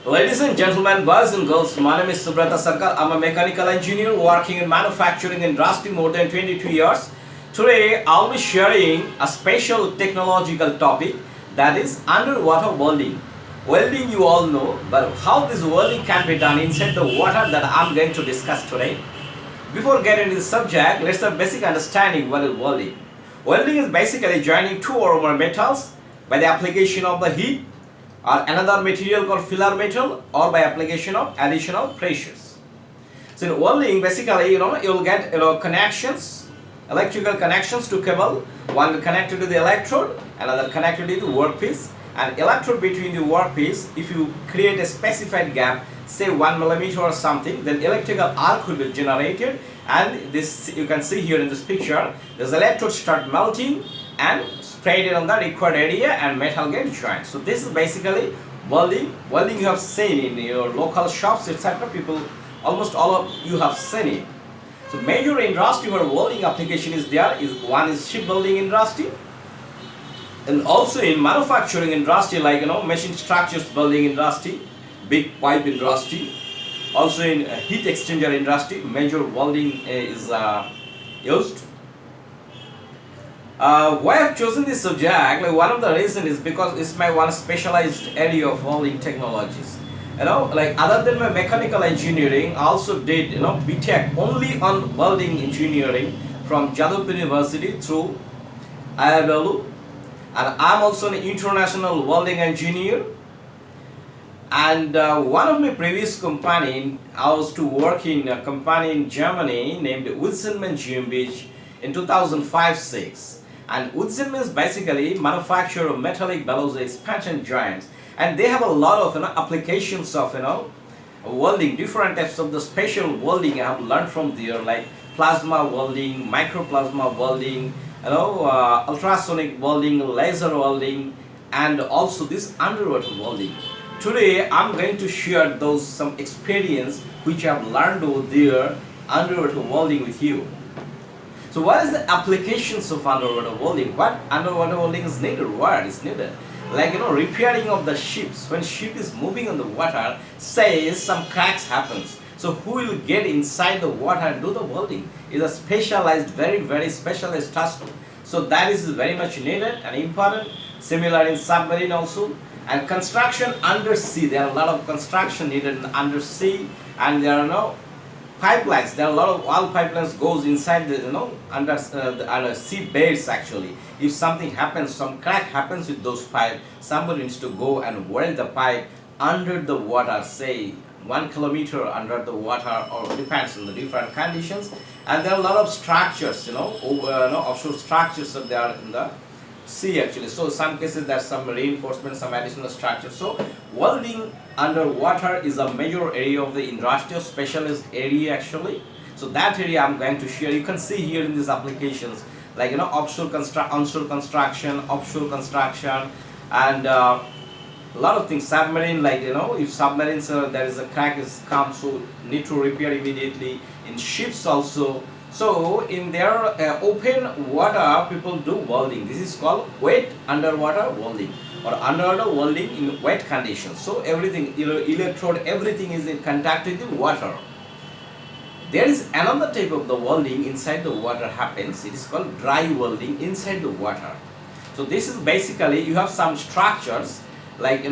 Ladies and gentlemen, boys and girls, my name is Subrata Sarkar. I'm a mechanical engineer working in manufacturing industry more than 22 years. Today, I'll be sharing a special technological topic, that is underwater welding. Welding you all know, but how this welding can be done inside the water, that I'm going to discuss today. Before getting into the subject, let's have basic understanding what is welding. Welding is basically joining two or more metals by the application of the heat or another material called filler metal, or by application of additional pressures. So in welding, basically, you'll get connections, electrical connections to cable, one connected to the electrode, another connected to the workpiece, and electrode between the workpiece. If you create a specified gap, say 1 millimeter or something, then electrical arc will be generated, and this you can see here in this picture. This electrode start melting and spread it on the required area, and metal get joined. So this is basically welding. Welding you have seen in your local shops, etc. People, almost all of you have seen it. So major industry where welding application is there is one is shipbuilding industry, and also in manufacturing industry like machine structures building industry, big pipe industry, also in heat exchanger industry, major welding is used. Why I've chosen this subject, like one of the reasons is because it's my one specialized area of welding technologies. Like other than my mechanical engineering, I also did BTech only on welding engineering from Jadavpur University through IIW, and I'm also an international welding engineer. And one of my previous company, I was to work in a company in Germany named Welding GmbH in 2005-6. And Welding is basically manufacturer of metallic bellows expansion joints, and they have a lot of applications of welding, different types of the special welding I have learned from there, like plasma welding, microplasma welding, ultrasonic welding, laser welding, and also this underwater welding. Today I'm going to share those some experience which I have learned over there underwater welding with you. So what is the applications of underwater welding? What underwater welding is needed? What is needed? Like repairing of the ships. When ship is moving on the water, say some cracks happens. So who will get inside the water and do the welding? Is a specialized, very specialized task. So that is very much needed and important. Similar in submarine also. And construction under sea, there are a lot of construction needed in undersea, and there are no pipelines. There are a lot of oil pipelines goes inside the under sea beds actually. If something happens, some crack happens with those pipes, somebody needs to go and weld the pipe under the water, say 1 kilometer under the water, or depends on the different conditions. And there are a lot of structures, offshore structures that they are in the sea actually. So some cases there's some reinforcement, some additional structure. So welding underwater is a major area of the industrial specialist area actually. So that area I'm going to share. You can see here in these applications like onshore construction, offshore construction, and a lot of things. Submarine, like if submarines there is a crack is come, so need to repair immediately. In ships also. So in their open water, people do welding. This is called wet underwater welding, or underwater welding in wet conditions. So everything, electrode, everything is in contact with the water. There is another type of the welding inside the water happens. It is called dry welding inside the water. So this is basically you have some structures like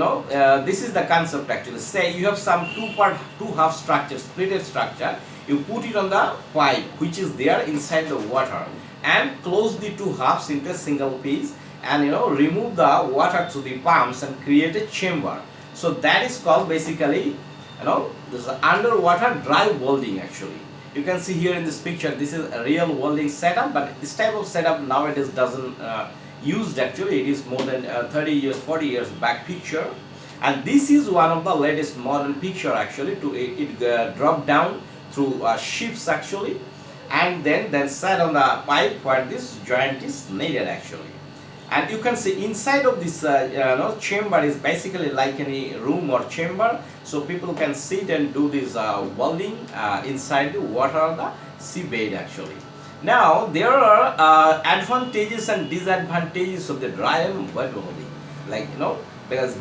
this is the concept actually. Say you have some two half structure, splitted structure. You put it on the pipe which is there inside the water, and close the two halves into a single piece, and remove the water to the pumps and create a chamber. So that is called basically this is underwater dry welding actually. You can see here in this picture, this is a real welding setup, but this type of setup nowadays doesn't used actually. It is more than 30 years, 40 years back picture, and this is one of the latest modern picture actually. To it drop down through ships actually, and then set on the pipe where this joint is needed actually. And you can see inside of this chamber is basically like any room or chamber, so people can sit and do this welding inside the water or the seabed actually. Now there are advantages and disadvantages of the dry and wet welding. Like because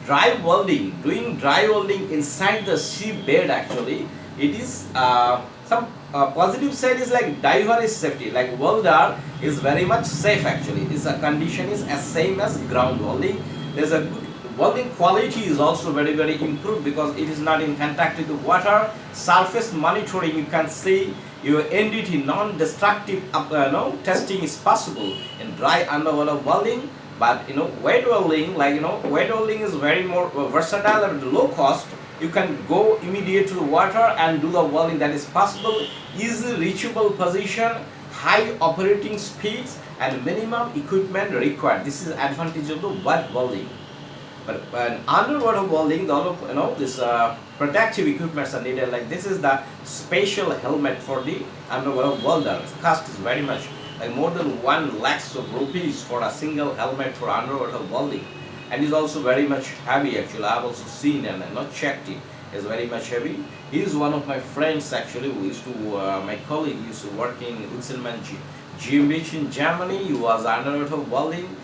doing dry welding inside the seabed actually, it is some positive side is like diver is safety. Like welder is very much safe actually. This condition is as same as ground welding. There's a good welding quality is also very improved because it is not in contact with the water. Surface monitoring, you can see your NDT non-destructive testing is possible in dry underwater welding. But wet welding, wet welding is very more versatile and low cost. You can go immediate to the water and do the welding that is possible. Easy reachable position, high operating speeds, and minimum equipment required. This is advantage of the wet welding. But underwater welding, this protective equipments are needed. Like this is the special helmet for the underwater welder. Its cost is very much like more than 1 lakhs of rupees for a single helmet for underwater welding, and is also very much heavy actually. I have also seen and not checked it. It's very much heavy. He is one of my friends actually who used to, my colleague used to work in Wilson GmbH in Germany. He was underwater welding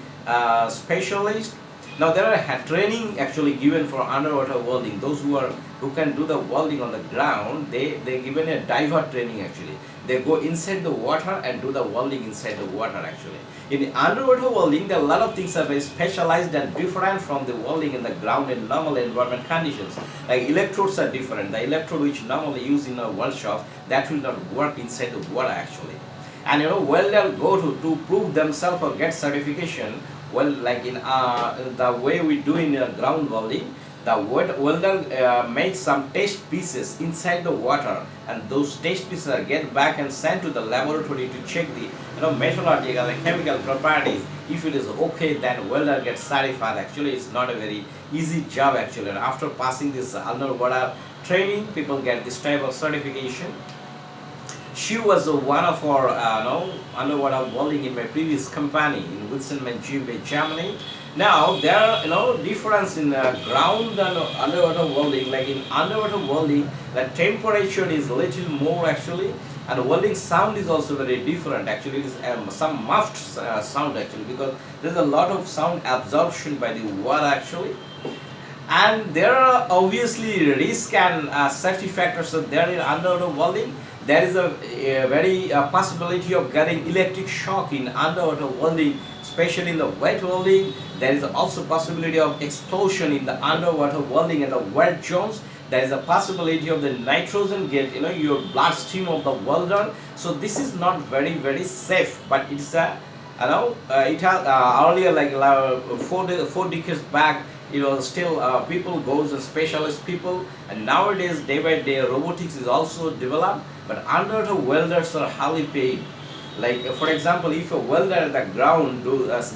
specialist. Now there are training actually given for underwater welding. Those who can do the welding on the ground, they given a diver training actually. They go inside the water and do the welding inside the water actually. In underwater welding, there are a lot of things are very specialized and different from the welding in the ground in normal environment conditions. Like electrodes are different. The electrode which normally used in a weld shop, that will not work inside the water actually. And welders go to prove themselves or get certification. Well, like in the way we do in ground welding, the welder makes some test pieces inside the water, and those test pieces are get back and sent to the laboratory to check the metallurgical and chemical properties. If it is okay, then welder gets certified. Actually, it's not a very easy job actually. And after passing this underwater training, people get this type of certification. She was one of our underwater welding in my previous company in Wilson GmbH, Germany. Now there are difference in ground and underwater welding. Like in underwater welding, the temperature is a little more actually, and welding sound is also very different. Actually, it is some muffled sound actually, because there is a lot of sound absorption by the water actually. And there are obviously risk and safety factors that there in underwater welding. There is a very possibility of getting electric shock in underwater welding, especially in the wet welding. There is also possibility of explosion in the underwater welding and the weld zones. There is a possibility of the nitrogen get your bloodstream of the welder. So this is not very safe, but it's a it has earlier like 4 decades back, it was still people goes and specialist people, and nowadays day by day robotics is also developed, but underwater welders are highly paid. Like for example, if a welder at the ground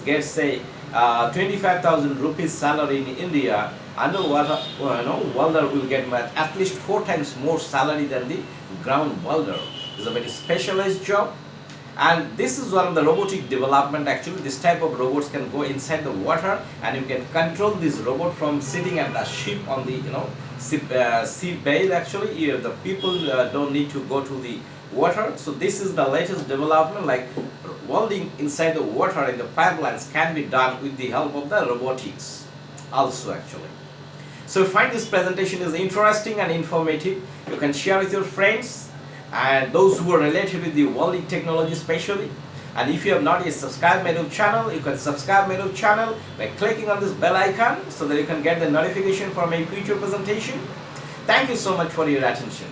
gets say 25,000 rupees salary in India, underwater welder will get at least 4 times more salary than the ground welder. It's a very specialized job. And this is one of the robotic development actually. This type of robots can go inside the water, and you can control this robot from sitting at the ship on the sea base actually. Here the people don't need to go to the water. So this is the latest development, like welding inside the water in the pipelines can be done with the help of the robotics also actually. So if you find this presentation is interesting and informative, you can share with your friends and those who are related with the welding technology especially. And if you have not yet subscribed my YouTube channel, you can subscribe my YouTube channel by clicking on this bell icon so that you can get the notification for my future presentation. Thank you so much for your attention.